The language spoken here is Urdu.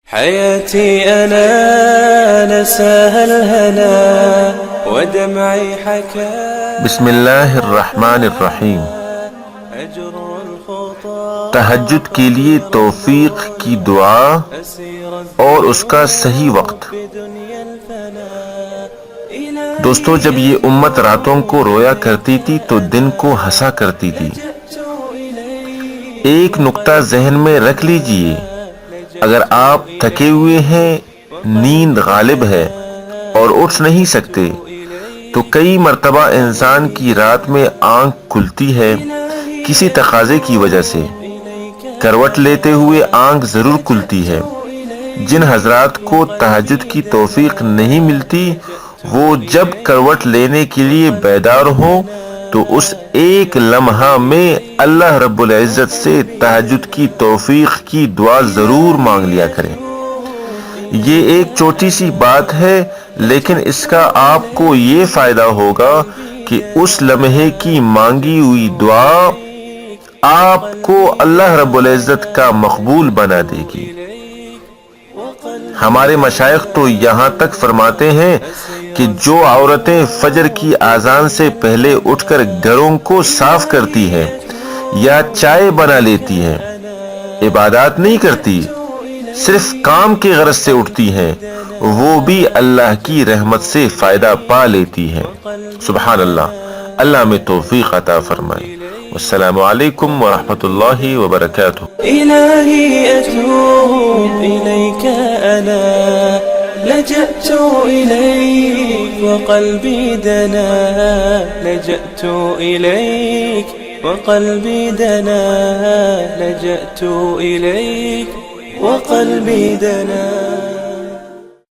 حياتي أنا نساها الهنا ودمعي حكى. بسم اللہ الرحمن الرحیم. تہجد کے لیے توفیق کی دعا اور اس کا صحیح وقت. دوستو، جب یہ امت راتوں کو رویا کرتی تھی تو دن کو ہنسا کرتی تھی. ایک نکتہ ذہن میں رکھ لیجئے، اگر آپ تھکے ہوئے ہیں، نیند غالب ہے اور اٹھ نہیں سکتے تو کئی مرتبہ انسان کی رات میں آنکھ کھلتی ہے کسی تقاضے کی وجہ سے. کروٹ لیتے ہوئے آنکھ ضرور کھلتی ہے. جن حضرات کو تہجد کی توفیق نہیں ملتی وہ جب کروٹ لینے کے لیے بیدار ہوں تو اس ایک لمحہ میں اللہ رب العزت سے تہجد کی توفیق کی دعا ضرور مانگ لیا کریں. یہ ایک چھوٹی سی بات ہے لیکن اس کا آپ کو یہ فائدہ ہوگا کہ اس لمحے کی مانگی ہوئی دعا آپ کو اللہ رب العزت کا مقبول بنا دے گی. ہمارے مشائخ تو یہاں تک فرماتے ہیں کہ جو عورتیں فجر کی اذان سے پہلے اٹھ کر گھروں کو صاف کرتی ہیں یا چائے بنا لیتی ہیں، عبادات نہیں کرتی، صرف کام کی غرض سے اٹھتی ہیں، وہ بھی اللہ کی رحمت سے فائدہ پا لیتی ہیں. سبحان اللہ. اللہ میں توفیق عطا فرمائے. والسلام علیکم ورحمۃ اللہ وبرکاتہ. إلهي أتوب إليك أنا لجأت إليك وقلبي دنا. لجأت إليك وقلبي دنا. لجأت إليك وقلبي دنا.